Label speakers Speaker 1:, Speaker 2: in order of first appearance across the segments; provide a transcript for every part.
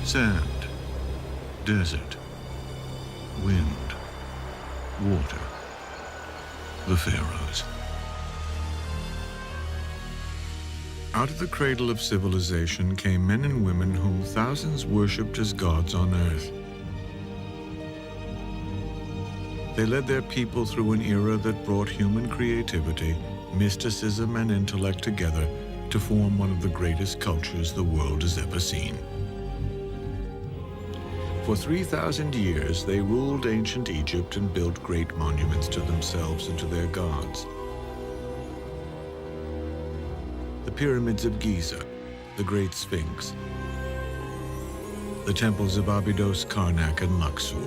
Speaker 1: Sand, desert, wind, water. The Pharaohs. Out of the cradle of civilization came men and women whom thousands worshipped as gods on earth. They led their people through an era that brought human creativity, mysticism, and intellect together to form one of the greatest cultures the world has ever seen. For 3,000 years, they ruled ancient Egypt and built great monuments to themselves and to their gods. The pyramids of Giza, the Great Sphinx, the temples of Abydos, Karnak, and Luxor.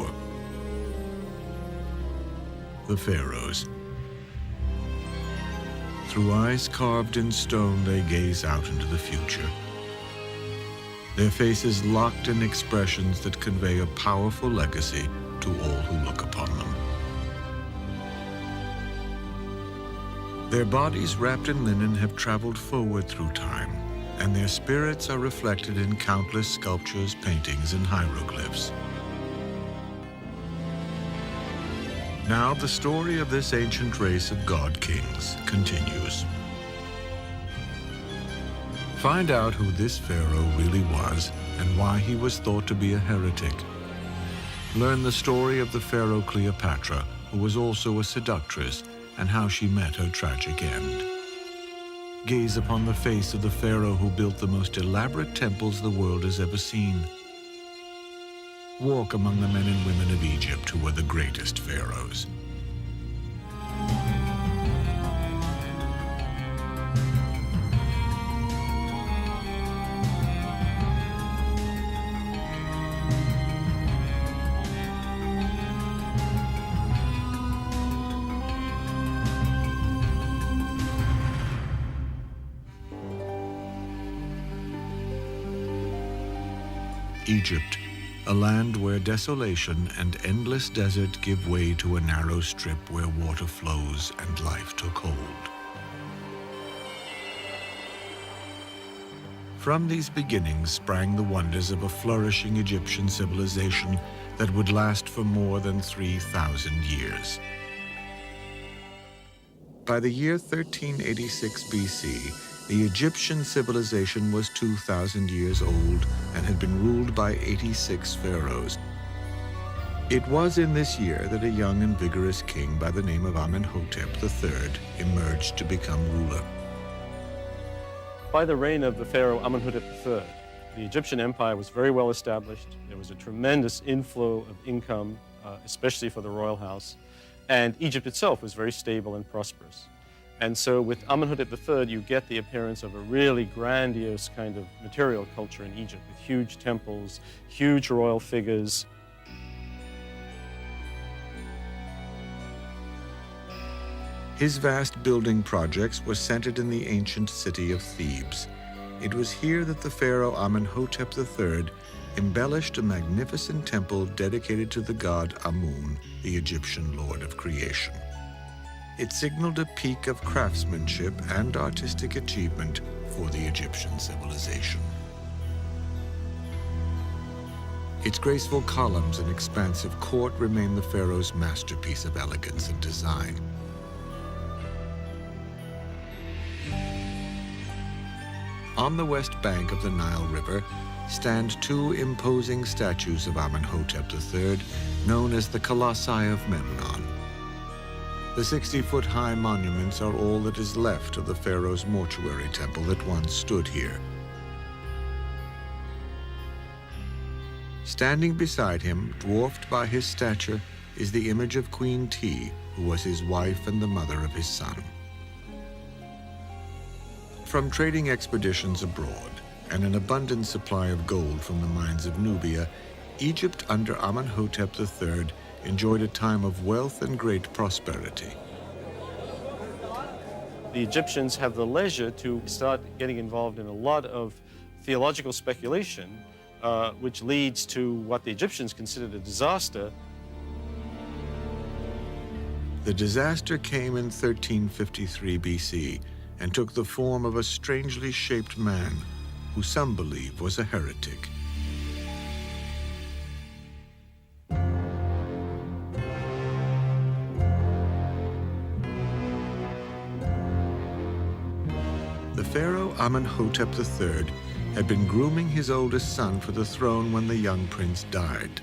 Speaker 1: The Pharaohs. Through eyes carved in stone, they gaze out into the future. Their faces locked in expressions that convey a powerful legacy to all who look upon them. Their bodies wrapped in linen have traveled forward through time, and their spirits are reflected in countless sculptures, paintings, and hieroglyphs. Now the story of this ancient race of god-kings continues. Find out who this pharaoh really was and why he was thought to be a heretic. Learn the story of the pharaoh Cleopatra, who was also a seductress, and how she met her tragic end. Gaze upon the face of the pharaoh who built the most elaborate temples the world has ever seen. Walk among the men and women of Egypt who were the greatest pharaohs. Egypt, a land where desolation and endless desert give way to a narrow strip where water flows and life took hold. From these beginnings sprang the wonders of a flourishing Egyptian civilization that would last for more than 3,000 years. By the year 1386 BC, the Egyptian civilization was 2,000 years old and had been ruled by 86 pharaohs. It was in this year that a young and vigorous king by the name of Amenhotep III emerged to become ruler.
Speaker 2: By the reign of the pharaoh Amenhotep III, the Egyptian empire was very well established. There was a tremendous inflow of income, especially for the royal house, and Egypt itself was very stable and prosperous. And so with Amenhotep III, you get the appearance of a really grandiose kind of material culture in Egypt, with huge temples, huge royal figures.
Speaker 1: His vast building projects were centered in the ancient city of Thebes. It was here that the pharaoh Amenhotep III embellished a magnificent temple dedicated to the god Amun, the Egyptian lord of creation. It signaled a peak of craftsmanship and artistic achievement for the Egyptian civilization. Its graceful columns and expansive court remain the pharaoh's masterpiece of elegance and design. On the west bank of the Nile River stand two imposing statues of Amenhotep III, known as the Colossi of Memnon. The 60-foot-high monuments are all that is left of the pharaoh's mortuary temple that once stood here. Standing beside him, dwarfed by his stature, is the image of Queen Ti, who was his wife and the mother of his son. From trading expeditions abroad and an abundant supply of gold from the mines of Nubia, Egypt under Amenhotep III enjoyed a time of wealth and great prosperity.
Speaker 2: The Egyptians have the leisure to start getting involved in a lot of theological speculation, which leads to what the Egyptians considered a disaster.
Speaker 1: The disaster came in 1353 BC and took the form of a strangely shaped man who some believe was a heretic. Amenhotep III had been grooming his oldest son for the throne when the young prince died.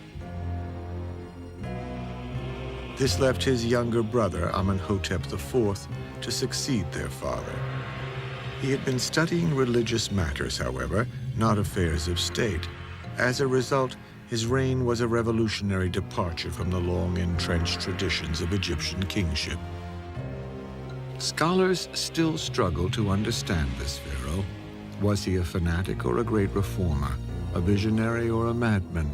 Speaker 1: This left his younger brother, Amenhotep IV, to succeed their father. He had been studying religious matters, however, not affairs of state. As a result, his reign was a revolutionary departure from the long-entrenched traditions of Egyptian kingship. Scholars still struggle to understand this pharaoh. Was he a fanatic or a great reformer, a visionary or a madman?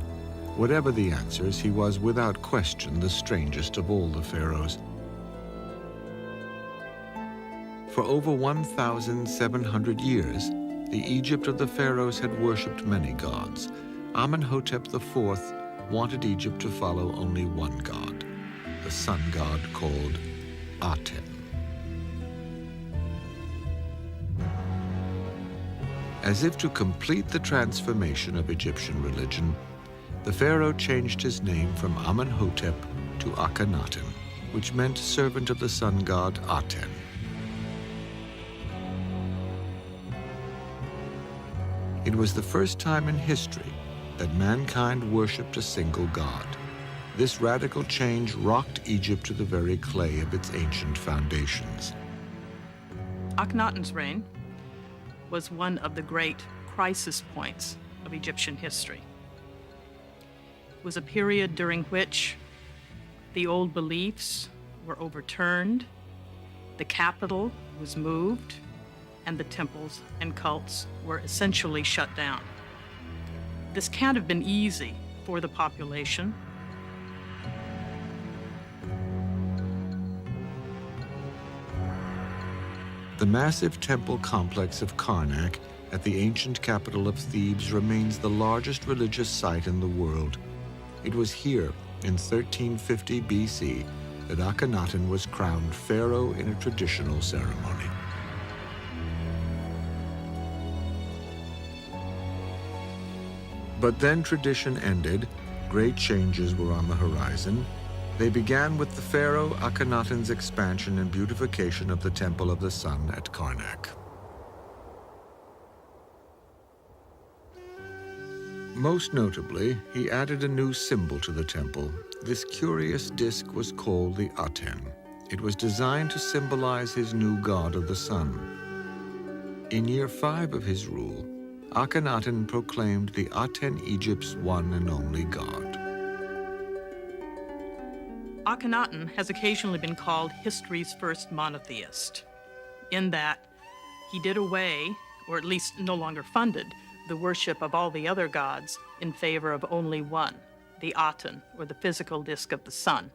Speaker 1: Whatever the answers, he was without question the strangest of all the pharaohs. For over 1,700 years, the Egypt of the pharaohs had worshipped many gods. Amenhotep IV wanted Egypt to follow only one god, the sun god called Aten. As if to complete the transformation of Egyptian religion, the pharaoh changed his name from Amenhotep to Akhenaten, which meant servant of the sun god Aten. It was the first time in history that mankind worshipped a single god. This radical change rocked Egypt to the very clay of its ancient foundations.
Speaker 3: Akhenaten's reign was one of the great crisis points of Egyptian history. It was a period during which the old beliefs were overturned, the capital was moved, and the temples and cults were essentially shut down. This can't have been easy for the population.
Speaker 1: The massive temple complex of Karnak at the ancient capital of Thebes remains the largest religious site in the world. It was here, in 1350 BC, that Akhenaten was crowned pharaoh in a traditional ceremony. But then tradition ended, great changes were on the horizon. They began with the pharaoh Akhenaten's expansion and beautification of the Temple of the Sun at Karnak. Most notably, he added a new symbol to the temple. This curious disk was called the Aten. It was designed to symbolize his new god of the sun. In year 5 of his rule, Akhenaten proclaimed the Aten Egypt's one and only god.
Speaker 3: Akhenaten has occasionally been called history's first monotheist, in that he did away, or at least no longer funded, the worship of all the other gods in favor of only one, the Aten, or the physical disk of the sun.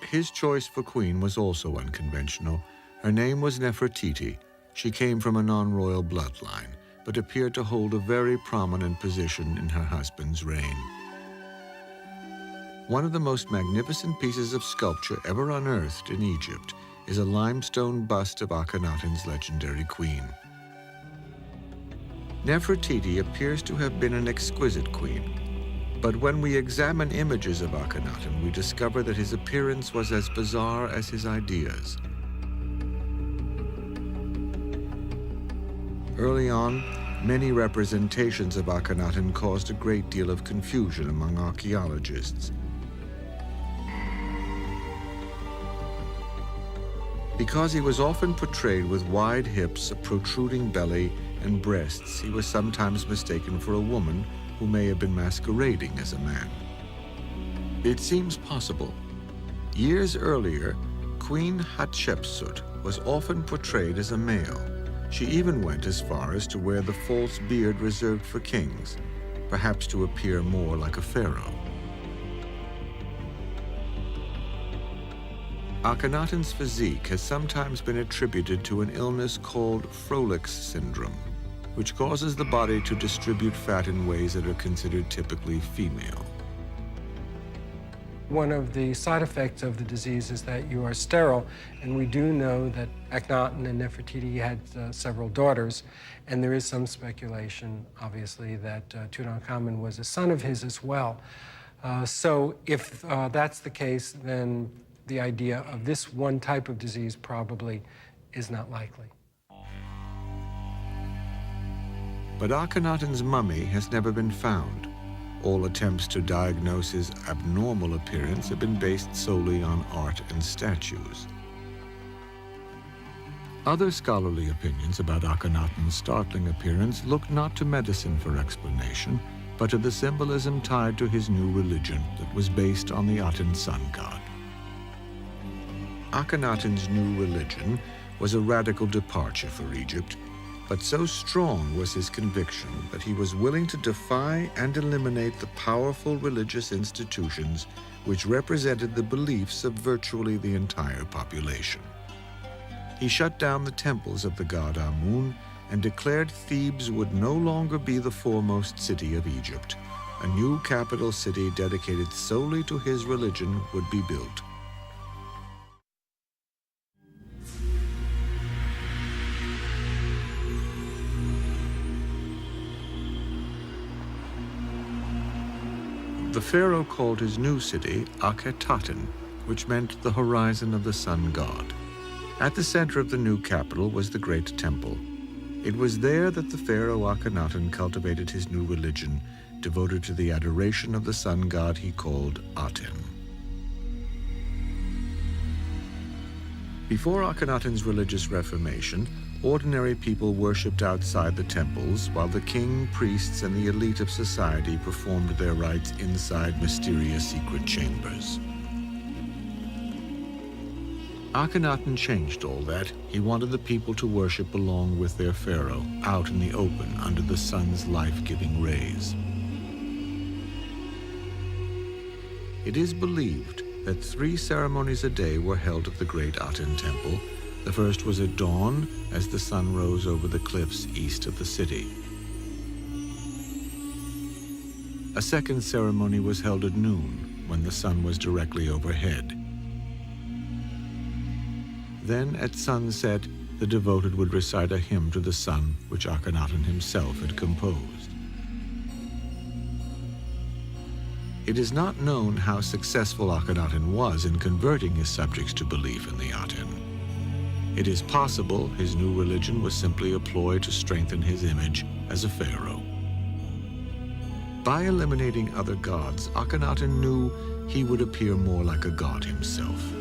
Speaker 1: His choice for queen was also unconventional. Her name was Nefertiti. She came from a non-royal bloodline, but appeared to hold a very prominent position in her husband's reign. One of the most magnificent pieces of sculpture ever unearthed in Egypt is a limestone bust of Akhenaten's legendary queen. Nefertiti appears to have been an exquisite queen, but when we examine images of Akhenaten, we discover that his appearance was as bizarre as his ideas. Early on, many representations of Akhenaten caused a great deal of confusion among archaeologists. Because he was often portrayed with wide hips, a protruding belly, and breasts, he was sometimes mistaken for a woman who may have been masquerading as a man. It seems possible. Years earlier, Queen Hatshepsut was often portrayed as a male. She even went as far as to wear the false beard reserved for kings, perhaps to appear more like a pharaoh. Akhenaten's physique has sometimes been attributed to an illness called Froelich's syndrome, which causes the body to distribute fat in ways that are considered typically female.
Speaker 4: One of the side effects of the disease is that you are sterile, and we do know that Akhenaten and Nefertiti had several daughters, and there is some speculation, obviously, that Tutankhamun was a son of his as well. So if that's the case, then the idea of this one type of disease probably is not likely.
Speaker 1: But Akhenaten's mummy has never been found. All attempts to diagnose his abnormal appearance have been based solely on art and statues. Other scholarly opinions about Akhenaten's startling appearance look not to medicine for explanation, but to the symbolism tied to his new religion that was based on the Aten sun god. Akhenaten's new religion was a radical departure for Egypt, but so strong was his conviction that he was willing to defy and eliminate the powerful religious institutions which represented the beliefs of virtually the entire population. He shut down the temples of the god Amun and declared Thebes would no longer be the foremost city of Egypt. A new capital city dedicated solely to his religion would be built. The pharaoh called his new city Akhenaten, which meant the horizon of the sun god. At the center of the new capital was the great temple. It was there that the pharaoh Akhenaten cultivated his new religion, devoted to the adoration of the sun god he called Aten. Before Akhenaten's religious reformation, ordinary people worshipped outside the temples, while the king, priests, and the elite of society performed their rites inside mysterious secret chambers. Akhenaten changed all that. He wanted the people to worship along with their pharaoh, out in the open under the sun's life-giving rays. It is believed that 3 ceremonies a day were held at the great Aten temple. The first was at dawn, as the sun rose over the cliffs east of the city. A second ceremony was held at noon, when the sun was directly overhead. Then, at sunset, the devoted would recite a hymn to the sun, which Akhenaten himself had composed. It is not known how successful Akhenaten was in converting his subjects to belief in the Aten. It is possible his new religion was simply a ploy to strengthen his image as a pharaoh. By eliminating other gods, Akhenaten knew he would appear more like a god himself.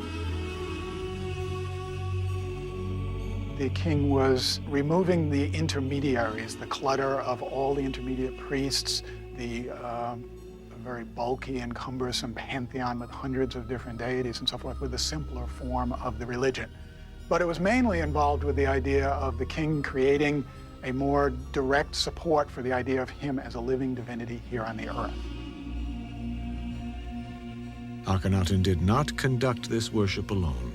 Speaker 5: The king was removing the intermediaries, the clutter of all the intermediate priests, the very bulky and cumbersome pantheon with hundreds of different deities and so forth, with a simpler form of the religion. But it was mainly involved with the idea of the king creating a more direct support for the idea of him as a living divinity here on the earth.
Speaker 1: Akhenaten did not conduct this worship alone.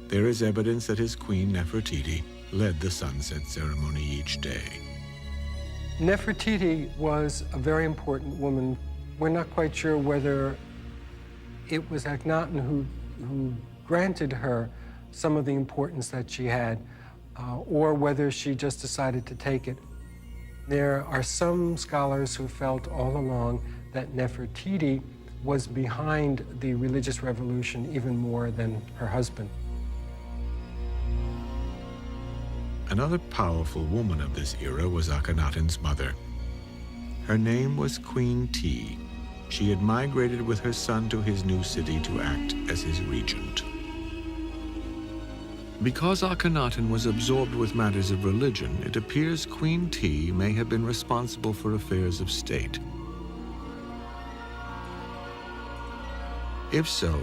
Speaker 1: There is evidence that his queen Nefertiti led the sunset ceremony each day.
Speaker 4: Nefertiti was a very important woman. We're not quite sure whether it was Akhenaten who granted her some of the importance that she had, or whether she just decided to take it. There are some scholars who felt all along that Nefertiti was behind the religious revolution even more than her husband.
Speaker 1: Another powerful woman of this era was Akhenaten's mother. Her name was Queen T. She had migrated with her son to his new city to act as his regent. Because Akhenaten was absorbed with matters of religion, it appears Queen T may have been responsible for affairs of state. If so,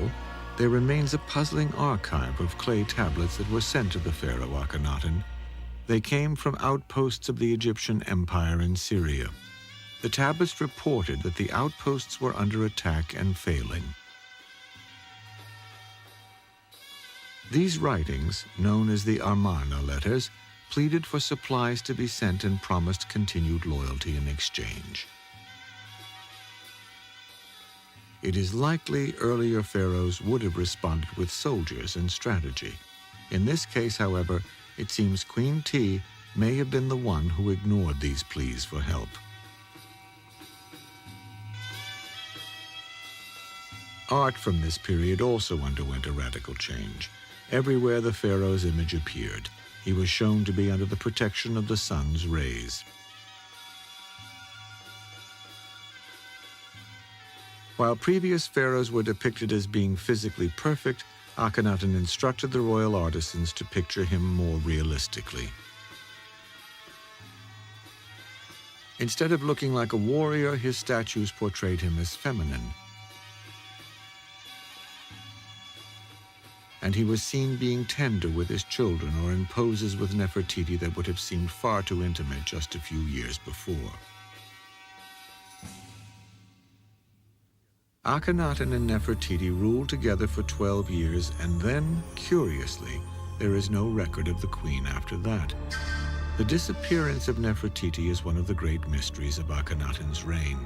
Speaker 1: there remains a puzzling archive of clay tablets that were sent to the pharaoh Akhenaten. They came from outposts of the Egyptian Empire in Syria. The tablets reported that the outposts were under attack and failing. These writings, known as the Amarna letters, pleaded for supplies to be sent and promised continued loyalty in exchange. It is likely earlier pharaohs would have responded with soldiers and strategy. In this case, however, it seems Queen T may have been the one who ignored these pleas for help. Art from this period also underwent a radical change. Everywhere the pharaoh's image appeared. He was shown to be under the protection of the sun's rays. While previous pharaohs were depicted as being physically perfect, Akhenaten instructed the royal artisans to picture him more realistically. Instead of looking like a warrior, his statues portrayed him as feminine. And he was seen being tender with his children or in poses with Nefertiti that would have seemed far too intimate just a few years before. Akhenaten and Nefertiti ruled together for 12 years, and then, curiously, there is no record of the queen after that. The disappearance of Nefertiti is one of the great mysteries of Akhenaten's reign.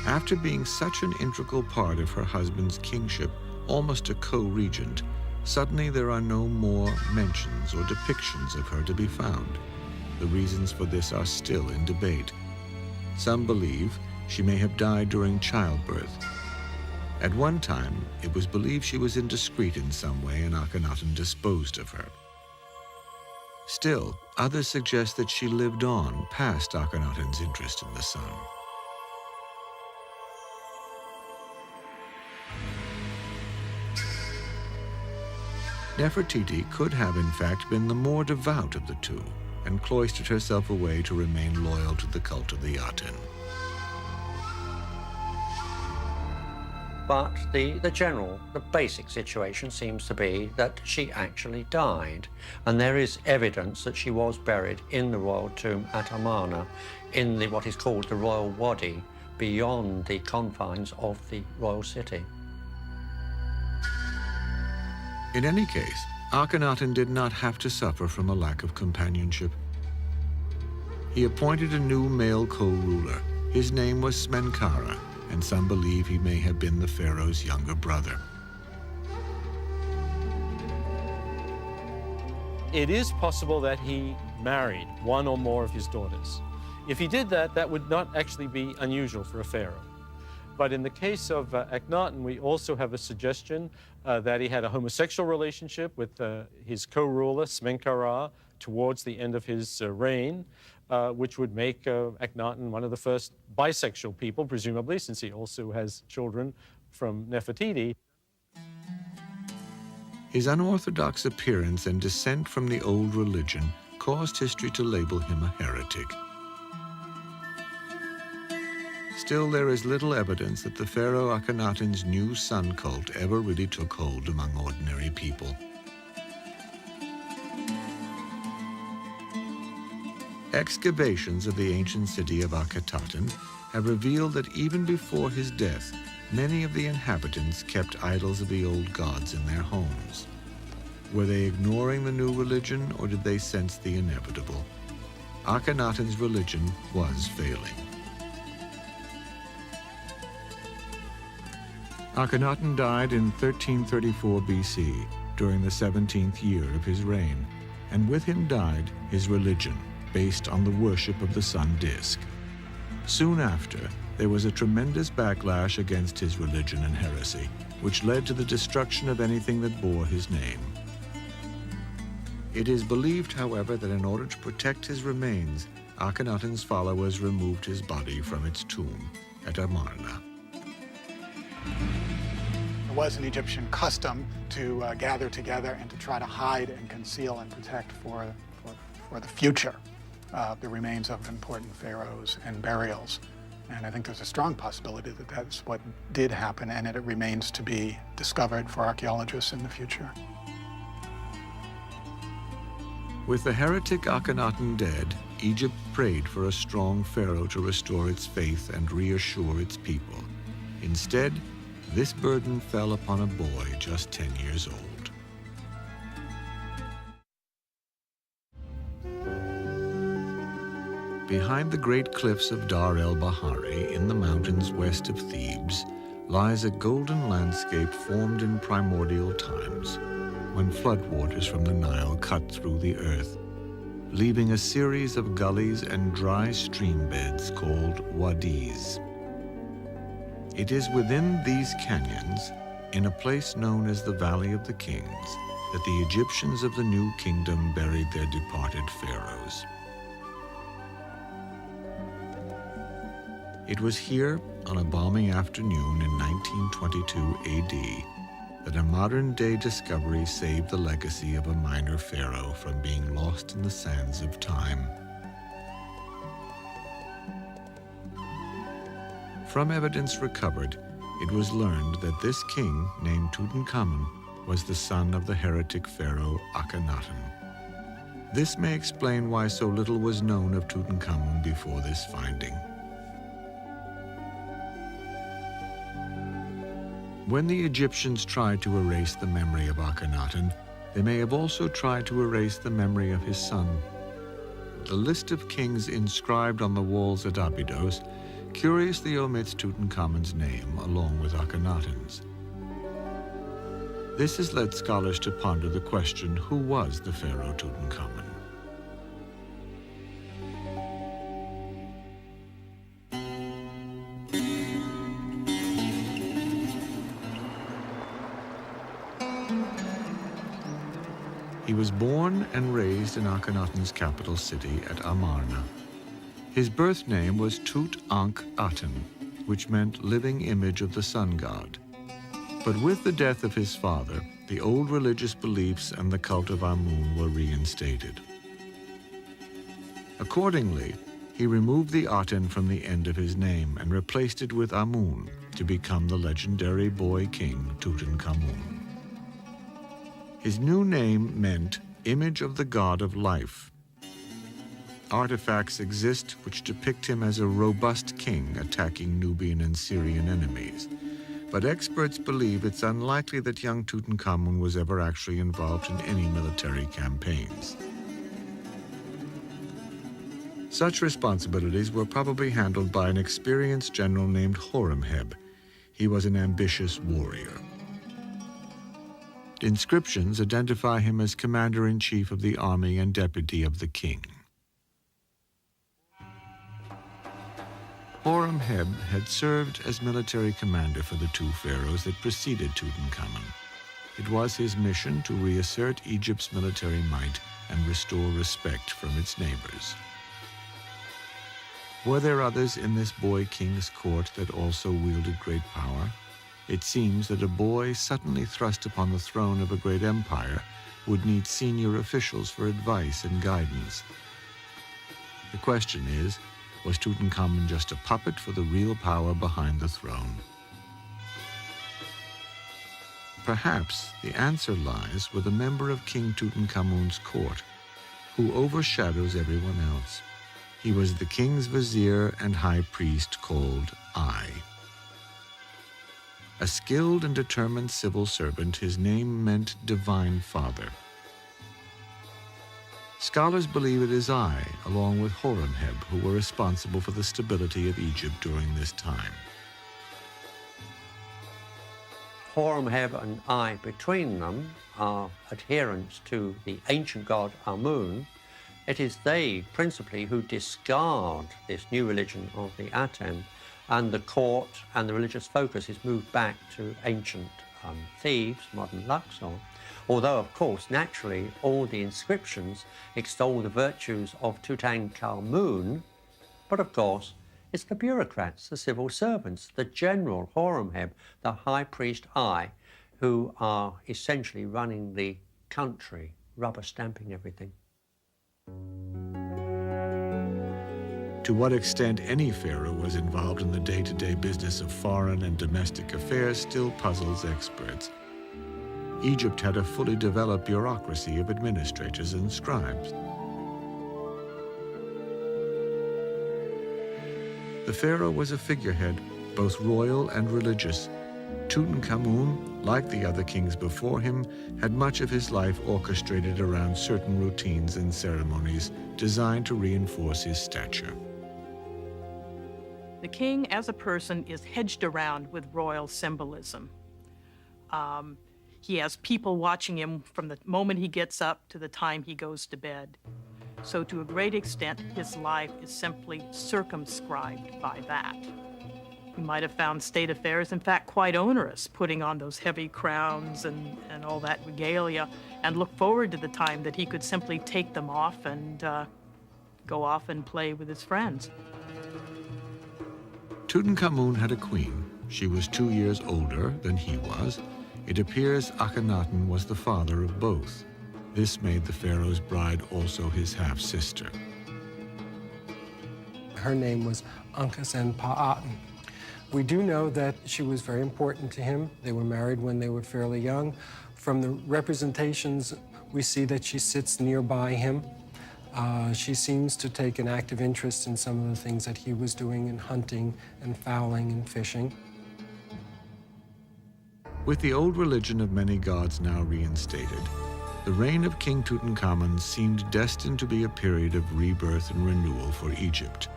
Speaker 1: After being such an integral part of her husband's kingship, almost a co-regent, suddenly there are no more mentions or depictions of her to be found. The reasons for this are still in debate. Some believe she may have died during childbirth. At one time, it was believed she was indiscreet in some way and Akhenaten disposed of her. Still, others suggest that she lived on past Akhenaten's interest in the sun. Nefertiti could have, in fact, been the more devout of the two and cloistered herself away to remain loyal to the cult of the Aten.
Speaker 6: But the basic situation seems to be that she actually died. And there is evidence that she was buried in the royal tomb at Amarna, in what is called the royal wadi, beyond the confines of the royal city.
Speaker 1: In any case, Akhenaten did not have to suffer from a lack of companionship. He appointed a new male co-ruler. His name was Smenkhara, and some believe he may have been the pharaoh's younger brother.
Speaker 2: It is possible that he married one or more of his daughters. If he did that, that would not actually be unusual for a pharaoh. But in the case of Akhenaten, we also have a suggestion that he had a homosexual relationship with his co-ruler, Smenkhara, towards the end of his reign, which would make Akhenaten one of the first bisexual people, presumably, since he also has children from Nefertiti.
Speaker 1: His unorthodox appearance and descent from the old religion caused history to label him a heretic. Still, there is little evidence that the pharaoh Akhenaten's new sun cult ever really took hold among ordinary people. Excavations of the ancient city of Akhenaten have revealed that even before his death, many of the inhabitants kept idols of the old gods in their homes. Were they ignoring the new religion, or did they sense the inevitable? Akhenaten's religion was failing. Akhenaten died in 1334 BC, during the 17th year of his reign, and with him died his religion, based on the worship of the sun disk. Soon after, there was a tremendous backlash against his religion and heresy, which led to the destruction of anything that bore his name. It is believed, however, that in order to protect his remains, Akhenaten's followers removed his body from its tomb at Amarna.
Speaker 5: It was an Egyptian custom to gather together and to try to hide and conceal and protect for the future the remains of important pharaohs and burials. And I think there's a strong possibility that that's what did happen, and it remains to be discovered for archaeologists in the future.
Speaker 1: With the heretic Akhenaten dead, Egypt prayed for a strong pharaoh to restore its faith and reassure its people. Instead, this burden fell upon a boy just 10 years old. Behind the great cliffs of Dar el-Bahari, in the mountains west of Thebes, lies a golden landscape formed in primordial times, when floodwaters from the Nile cut through the earth, leaving a series of gullies and dry stream beds called wadis. It is within these canyons, in a place known as the Valley of the Kings, that the Egyptians of the new kingdom buried their departed pharaohs. It was here, on a balmy afternoon in 1922 AD, that a modern-day discovery saved the legacy of a minor pharaoh from being lost in the sands of time. From evidence recovered, it was learned that this king, named Tutankhamun, was the son of the heretic pharaoh Akhenaten. This may explain why so little was known of Tutankhamun before this finding. When the Egyptians tried to erase the memory of Akhenaten, they may have also tried to erase the memory of his son. The list of kings inscribed on the walls at Abydos curiously omits Tutankhamun's name along with Akhenaten's. This has led scholars to ponder the question, who was the pharaoh Tutankhamun? He was born and raised in Akhenaten's capital city at Amarna. His birth name was Tut-Ankh-Aten, which meant living image of the sun god. But with the death of his father, the old religious beliefs and the cult of Amun were reinstated. Accordingly, he removed the Aten from the end of his name and replaced it with Amun to become the legendary boy king Tutankhamun. His new name meant image of the god of life. Artifacts exist which depict him as a robust king attacking Nubian and Syrian enemies. But experts believe it's unlikely that young Tutankhamun was ever actually involved in any military campaigns. Such responsibilities were probably handled by an experienced general named Horemheb. He was an ambitious warrior. Inscriptions identify him as commander-in-chief of the army and deputy of the king. Horemheb had served as military commander for the two pharaohs that preceded Tutankhamun. It was his mission to reassert Egypt's military might and restore respect from its neighbors. Were there others in this boy king's court that also wielded great power? It seems that a boy suddenly thrust upon the throne of a great empire would need senior officials for advice and guidance. The question is, was Tutankhamun just a puppet for the real power behind the throne? Perhaps the answer lies with a member of King Tutankhamun's court, who overshadows everyone else. He was the king's vizier and high priest called I. A skilled and determined civil servant, his name meant Divine Father. Scholars believe it is I, along with Horemheb, who were responsible for the stability of Egypt during this time.
Speaker 6: Horemheb and I, between them, are adherents to the ancient god Amun. It is they, principally, who discard this new religion of the Aten, and the court and the religious focus is moved back to ancient Thebes, modern Luxor. Although, of course, naturally, all the inscriptions extol the virtues of Tutankhamun, but of course, it's the bureaucrats, the civil servants, the general Horemheb, the high priest I, who are essentially running the country, rubber stamping everything.
Speaker 1: To what extent any pharaoh was involved in the day-to-day business of foreign and domestic affairs still puzzles experts. Egypt had a fully developed bureaucracy of administrators and scribes. The pharaoh was a figurehead, both royal and religious. Tutankhamun, like the other kings before him, had much of his life orchestrated around certain routines and ceremonies designed to reinforce his stature.
Speaker 3: The king as a person is hedged around with royal symbolism. He has people watching him from the moment he gets up to the time he goes to bed. So to a great extent, his life is simply circumscribed by that. We might have found state affairs, in fact, quite onerous, putting on those heavy crowns and all that regalia, and look forward to the time that he could simply take them off and go off and play with his friends.
Speaker 1: Tutankhamun had a queen. She was 2 years older than he was. It appears Akhenaten was the father of both. This made the pharaoh's bride also his half-sister.
Speaker 4: Her name was Akhenaten. We do know that she was very important to him. They were married when they were fairly young. From the representations, we see that she sits nearby him. She seems to take an active interest in some of the things that he was doing in hunting and fowling and fishing.
Speaker 1: With the old religion of many gods now reinstated, the reign of King Tutankhamun seemed destined to be a period of rebirth and renewal for Egypt.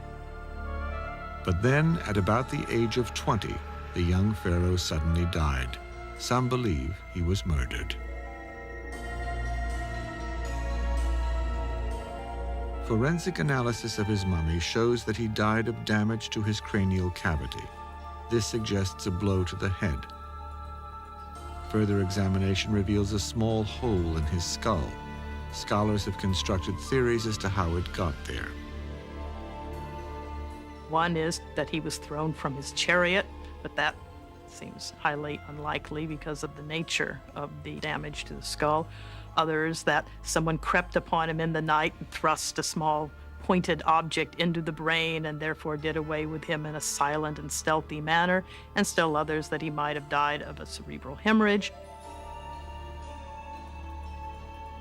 Speaker 1: But then, at about the age of 20, the young pharaoh suddenly died. Some believe he was murdered. Forensic analysis of his mummy shows that he died of damage to his cranial cavity. This suggests a blow to the head. Further examination reveals a small hole in his skull. Scholars have constructed theories as to how it got there.
Speaker 3: One is that he was thrown from his chariot, but that seems highly unlikely because of the nature of the damage to the skull. Others that someone crept upon him in the night and thrust a small pointed object into the brain and therefore did away with him in a silent and stealthy manner, and still others that he might have died of a cerebral hemorrhage.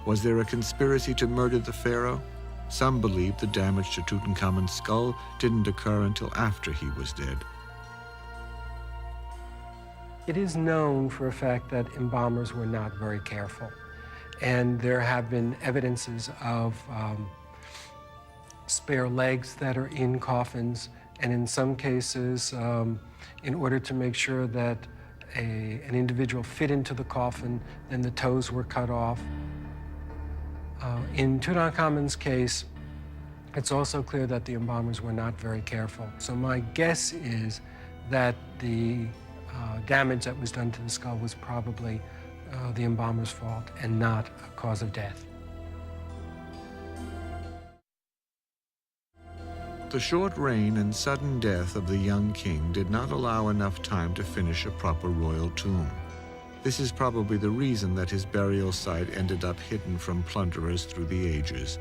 Speaker 1: Was there a conspiracy to murder the pharaoh? Some believe the damage to Tutankhamun's skull didn't occur until after he was dead.
Speaker 4: It is known for a fact that embalmers were not very careful. And there have been evidences of spare legs that are in coffins, and in some cases, in order to make sure that an individual fit into the coffin, then the toes were cut off. In Tutankhamun's case, it's also clear that the embalmers were not very careful. So my guess is that the damage that was done to the skull was probably the embalmer's fault and not a cause of death.
Speaker 1: The short reign and sudden death of the young king did not allow enough time to finish a proper royal tomb. This is probably the reason that his burial site ended up hidden from plunderers through the ages.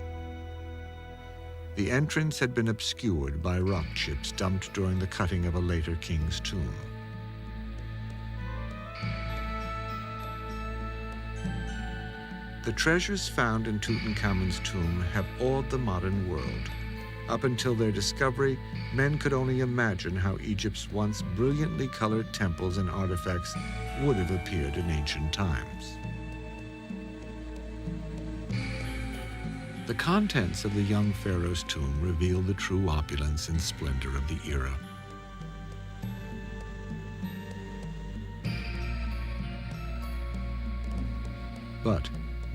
Speaker 1: The entrance had been obscured by rock chips dumped during the cutting of a later king's tomb. The treasures found in Tutankhamun's tomb have awed the modern world. Up until their discovery, men could only imagine how Egypt's once brilliantly colored temples and artifacts would have appeared in ancient times. The contents of the young pharaoh's tomb reveal the true opulence and splendor of the era. But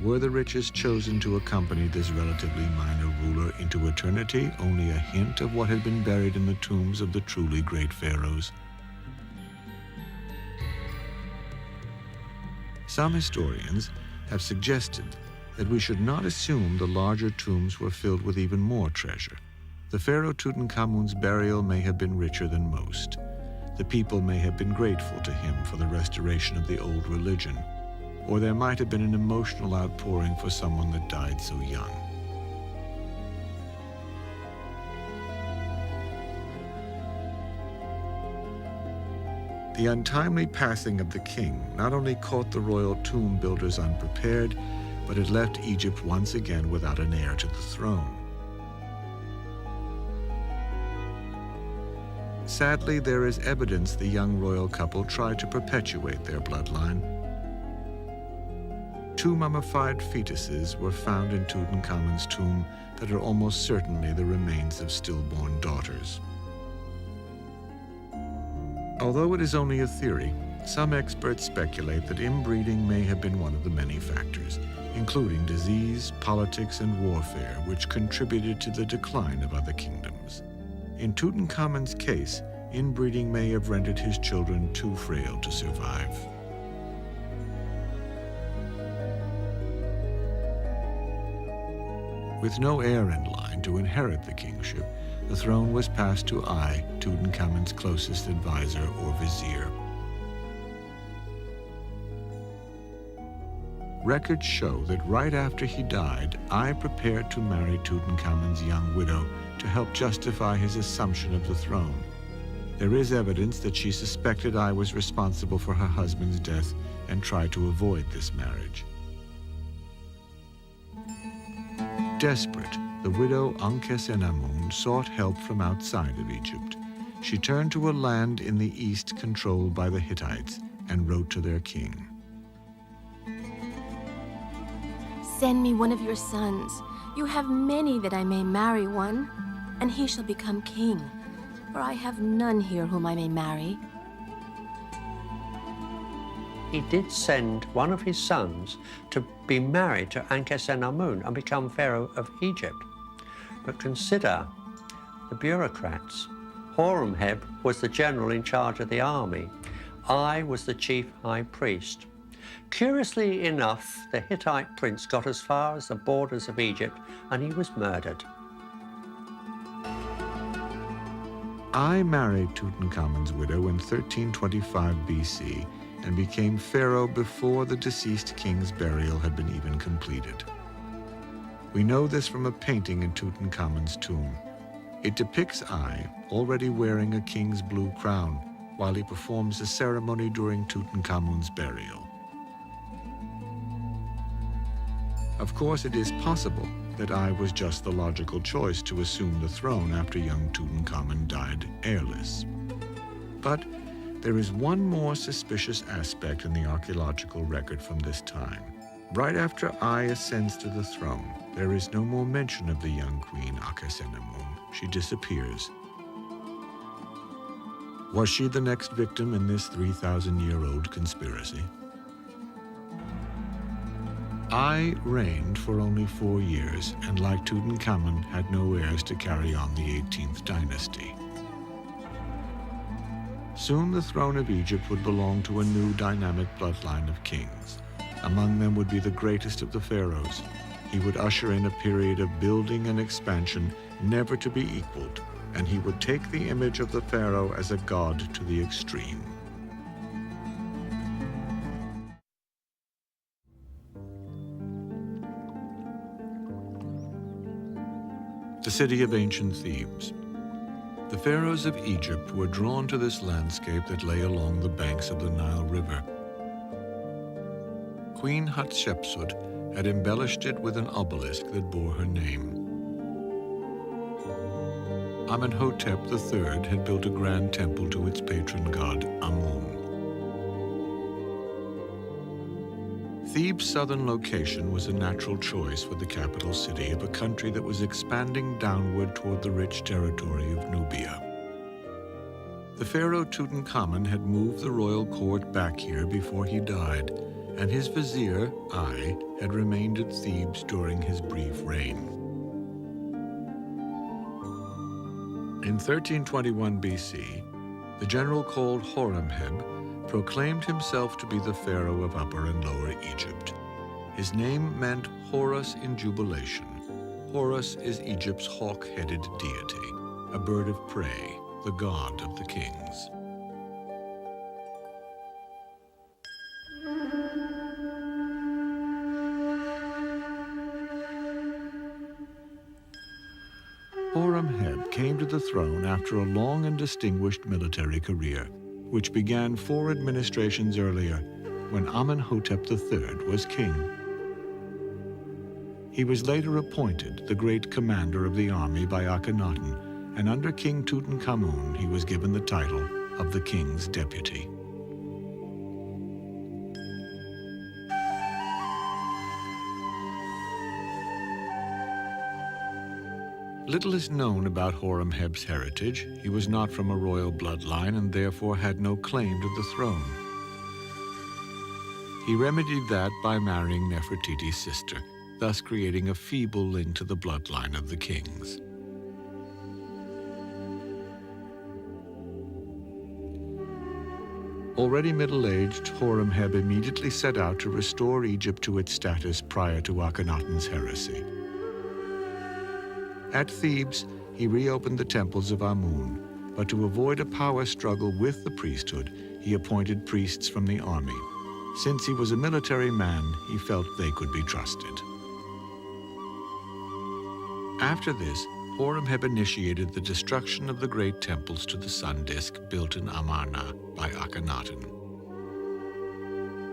Speaker 1: were the riches chosen to accompany this relatively minor ruler into eternity only a hint of what had been buried in the tombs of the truly great pharaohs? Some historians have suggested that we should not assume the larger tombs were filled with even more treasure. The pharaoh Tutankhamun's burial may have been richer than most. The people may have been grateful to him for the restoration of the old religion, or there might have been an emotional outpouring for someone that died so young. The untimely passing of the king not only caught the royal tomb builders unprepared, but it left Egypt once again without an heir to the throne. Sadly, there is evidence the young royal couple tried to perpetuate their bloodline. 2 mummified fetuses were found in Tutankhamun's tomb that are almost certainly the remains of stillborn daughters. Although it is only a theory, some experts speculate that inbreeding may have been one of the many factors, including disease, politics, and warfare, which contributed to the decline of other kingdoms. In Tutankhamun's case, Inbreeding may have rendered his children too frail to survive. With no heir in line to inherit the kingship, the throne was passed to I, Tutankhamun's closest advisor or vizier. Records show that right after he died, I prepared to marry Tutankhamun's young widow to help justify his assumption of the throne. There is evidence that she suspected I was responsible for her husband's death and tried to avoid this marriage. Desperate, the widow Akhenaten sought help from outside of Egypt. She turned to a land in the east controlled by the Hittites and wrote to their king.
Speaker 7: Send me one of your sons. You have many that I may marry one, and he shall become king. For I have none here whom I may marry.
Speaker 6: He did send one of his sons to be married to Akhenaten and become Pharaoh of Egypt. But consider the bureaucrats. Horemheb was the general in charge of the army. I was the chief high priest. Curiously enough, the Hittite prince got as far as the borders of Egypt and he was murdered.
Speaker 1: I married Tutankhamun's widow in 1325 BC and became pharaoh before the deceased king's burial had been even completed. We know this from a painting in Tutankhamun's tomb. It depicts I already wearing a king's blue crown while he performs a ceremony during Tutankhamun's burial. Of course, it is possible that I was just the logical choice to assume the throne after young Tutankhamun died heirless. But there is one more suspicious aspect in the archaeological record from this time. Right after I ascends to the throne, there is no more mention of the young queen Akhenaten. She disappears. Was she the next victim in this 3,000-year-old conspiracy? I reigned for only 4 years, and like Tutankhamun, had no heirs to carry on the 18th dynasty. Soon the throne of Egypt would belong to a new dynamic bloodline of kings. Among them would be the greatest of the pharaohs. He would usher in a period of building and expansion never to be equaled, and he would take the image of the pharaoh as a god to the extreme. The city of ancient Thebes. The pharaohs of Egypt were drawn to this landscape that lay along the banks of the Nile River. Queen Hatshepsut had embellished it with an obelisk that bore her name. Amenhotep III had built a grand temple to its patron god, Amun. Thebes' southern location was a natural choice for the capital city of a country that was expanding downward toward the rich territory of Nubia. The pharaoh Tutankhamun had moved the royal court back here before he died, and his vizier, I, had remained at Thebes during his brief reign. In 1321 BC, the general called Horemheb proclaimed himself to be the pharaoh of Upper and Lower Egypt. His name meant Horus in jubilation. Horus is Egypt's hawk-headed deity, a bird of prey, the god of the kings. Horemheb came to the throne after a long and distinguished military career, which began 4 administrations earlier, when Amenhotep III was king. He was later appointed the great commander of the army by Akhenaten, and under King Tutankhamun he was given the title of the king's deputy. Little is known about Horemheb's heritage. He was not from a royal bloodline and therefore had no claim to the throne. He remedied that by marrying Nefertiti's sister, thus creating a feeble link to the bloodline of the kings. Already middle-aged, Horemheb immediately set out to restore Egypt to its status prior to Akhenaten's heresy. At Thebes, he reopened the temples of Amun, but to avoid a power struggle with the priesthood, he appointed priests from the army. Since he was a military man, he felt they could be trusted. After this, Horemheb initiated the destruction of the great temples to the sun disk built in Amarna by Akhenaten.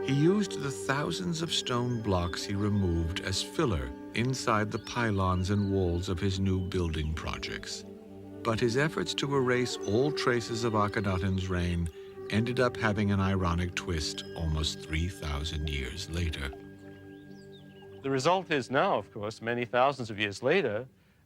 Speaker 1: He used the thousands of stone blocks he removed as filler inside the pylons and walls of his new building projects. But his efforts to erase all traces of Akhenaten's reign ended up having an ironic twist almost 3,000 years later.
Speaker 2: The result is now, of course, many thousands of years later,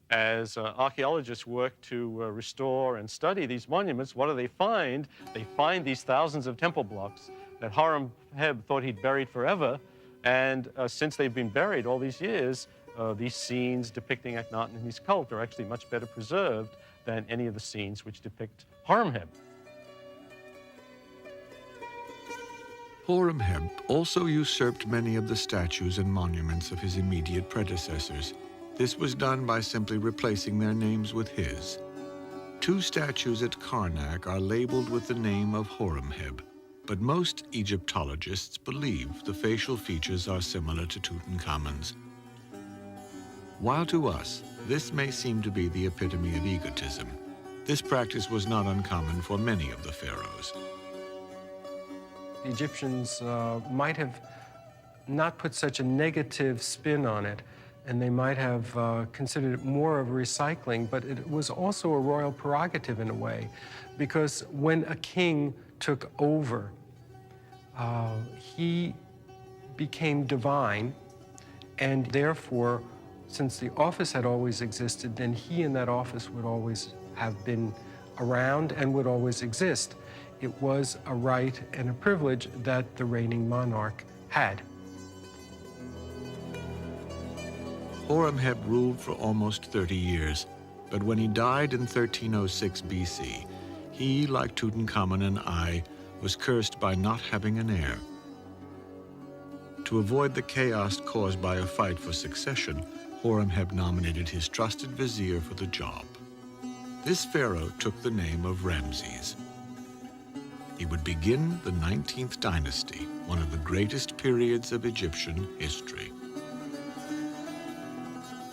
Speaker 2: as archaeologists work to restore and study these monuments, what do they find? They find these thousands of temple blocks that Horemheb thought he'd buried forever, and since they've been buried all these years, these scenes depicting Akhenaten and his cult are actually much better preserved than any of the scenes which depict Horemheb.
Speaker 1: Horemheb also usurped many of the statues and monuments of his immediate predecessors. This was done by simply replacing their names with his. 2 statues at Karnak are labeled with the name of Horemheb, but most Egyptologists believe the facial features are similar to Tutankhamun's. While to us, this may seem to be the epitome of egotism, this practice was not uncommon for many of the pharaohs.
Speaker 4: The Egyptians might have not put such a negative spin on it, and they might have considered it more of recycling, but it was also a royal prerogative in a way, because when a king took over, he became divine, and therefore, since the office had always existed, then he in that office would always have been around and would always exist. It was a right and a privilege that the reigning monarch had.
Speaker 1: Horemheb ruled for almost 30 years, but when he died in 1306 BC, he, like Tutankhamun and I, was cursed by not having an heir. To avoid the chaos caused by a fight for succession, Horemheb nominated his trusted vizier for the job. This pharaoh took the name of Ramses. He would begin the 19th dynasty, one of the greatest periods of Egyptian history.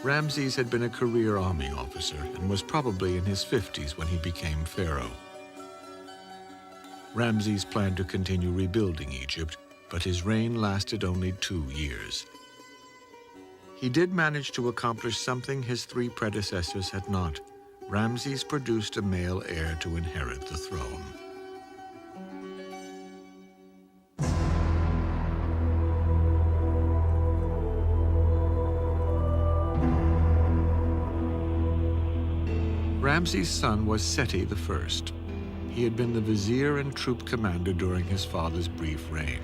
Speaker 1: Ramses had been a career army officer and was probably in his 50s when he became pharaoh. Ramses planned to continue rebuilding Egypt, but his reign lasted only 2 years. He did manage to accomplish something his 3 predecessors had not. Ramses produced a male heir to inherit the throne. Ramses' son was Seti I. He had been the vizier and troop commander during his father's brief reign.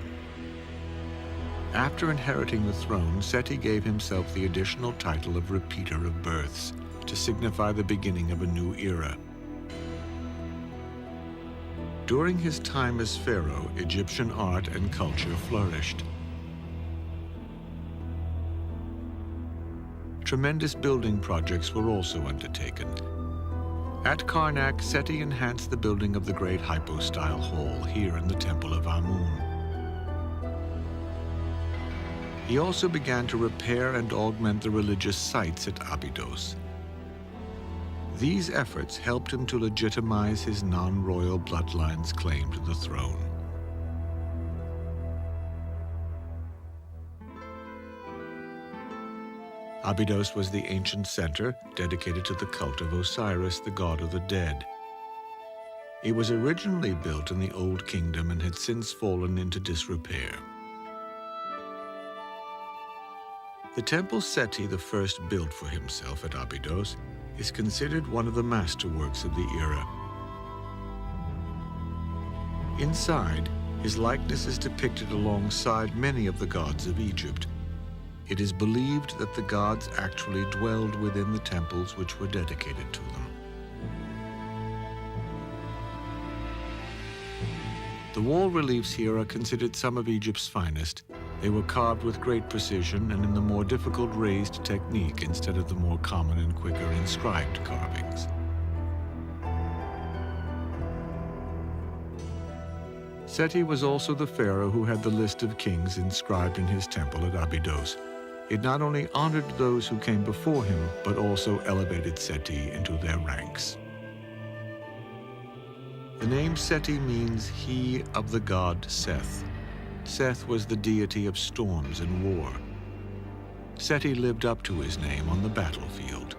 Speaker 1: After inheriting the throne, Seti gave himself the additional title of repeater of births to signify the beginning of a new era. During his time as pharaoh, Egyptian art and culture flourished. Tremendous building projects were also undertaken. At Karnak, Seti enhanced the building of the great hypostyle hall here in the Temple of Amun. He also began to repair and augment the religious sites at Abydos. These efforts helped him to legitimize his non-royal bloodline's claim to the throne. Abydos was the ancient center dedicated to the cult of Osiris, the god of the dead. It was originally built in the Old Kingdom and had since fallen into disrepair. The temple Seti I built for himself at Abydos is considered one of the masterworks of the era. Inside, his likeness is depicted alongside many of the gods of Egypt. It is believed that the gods actually dwelled within the temples which were dedicated to them. The wall reliefs here are considered some of Egypt's finest. They were carved with great precision and in the more difficult raised technique instead of the more common and quicker inscribed carvings. Seti was also the pharaoh who had the list of kings inscribed in his temple at Abydos. It not only honored those who came before him, but also elevated Seti into their ranks. The name Seti means he of the god Seth. Seth was the deity of storms and war. Seti lived up to his name on the battlefield.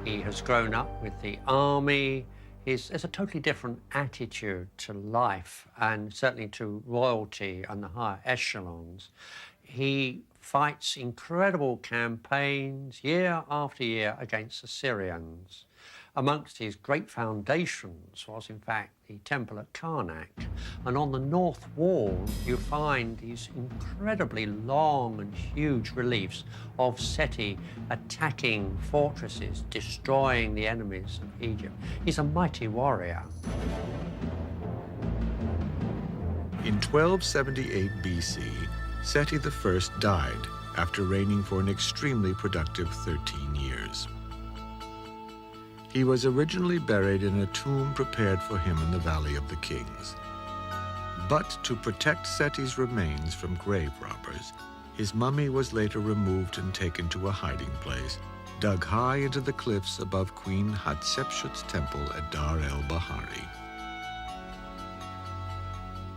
Speaker 6: He has grown up with the army. There's a totally different attitude to life and certainly to royalty and the higher echelons. He fights incredible campaigns year after year against the Syrians. Amongst his great foundations was, in fact, the temple at Karnak. And on the north wall, you find these incredibly long and huge reliefs of Seti attacking fortresses, destroying the enemies of Egypt. He's a mighty warrior.
Speaker 1: In 1278 BC, Seti I died after reigning for an extremely productive 13 years. He was originally buried in a tomb prepared for him in the Valley of the Kings. But to protect Seti's remains from grave robbers, his mummy was later removed and taken to a hiding place, dug high into the cliffs above Queen Hatshepsut's temple at Dar el-Bahari.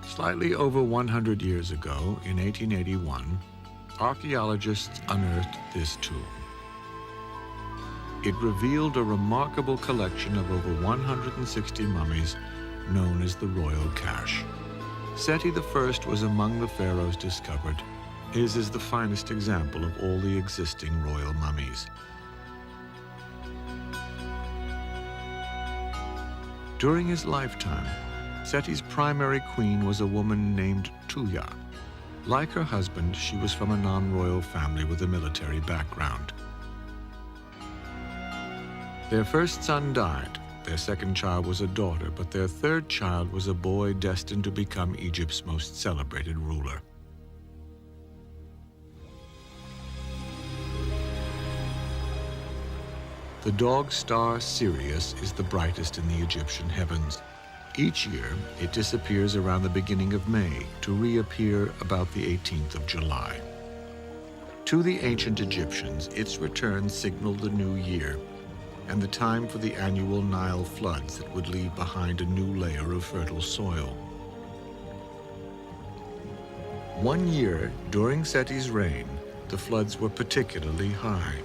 Speaker 1: Slightly over 100 years ago, in 1881, archaeologists unearthed this tomb. It revealed a remarkable collection of over 160 mummies known as the Royal Cache. Seti I was among the pharaohs discovered. His is the finest example of all the existing royal mummies. During his lifetime, Seti's primary queen was a woman named Tuya. Like her husband, she was from a non-royal family with a military background. Their first son died. Their second child was a daughter, but their third child was a boy destined to become Egypt's most celebrated ruler. The dog star Sirius is the brightest in the Egyptian heavens. Each year, it disappears around the beginning of May to reappear about the 18th of July. To the ancient Egyptians, its return signaled the new year and the time for the annual Nile floods that would leave behind a new layer of fertile soil. One year, during Seti's reign, the floods were particularly high.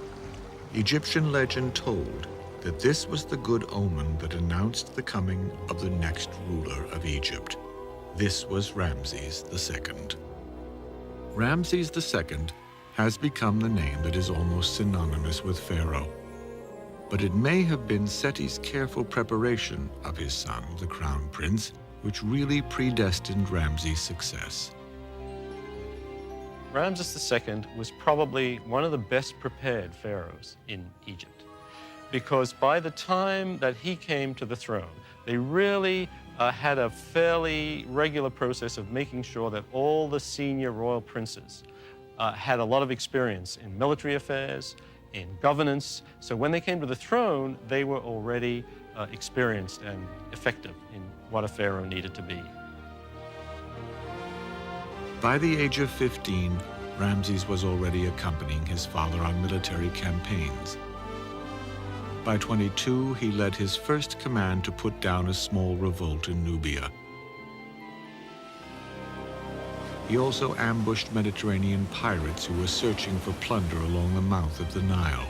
Speaker 1: Egyptian legend told that this was the good omen that announced the coming of the next ruler of Egypt. This was Ramses II. Ramses II has become the name that is almost synonymous with Pharaoh. But it may have been Seti's careful preparation of his son, the crown prince, which really predestined Ramses' success.
Speaker 2: Ramses II was probably one of the best prepared pharaohs in Egypt, because by the time that he came to the throne, they really had a fairly regular process of making sure that all the senior royal princes had a lot of experience in military affairs, in governance. So when they came to the throne, they were already experienced and effective in what a pharaoh needed to be.
Speaker 1: By the age of 15, Ramses was already accompanying his father on military campaigns. By 22, he led his first command to put down a small revolt in Nubia. He also ambushed Mediterranean pirates who were searching for plunder along the mouth of the Nile.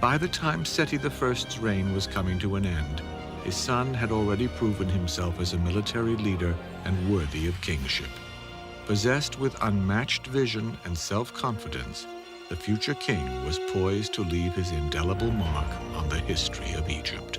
Speaker 1: By the time Seti I's reign was coming to an end, his son had already proven himself as a military leader and worthy of kingship. Possessed with unmatched vision and self-confidence, the future king was poised to leave his indelible mark on the history of Egypt.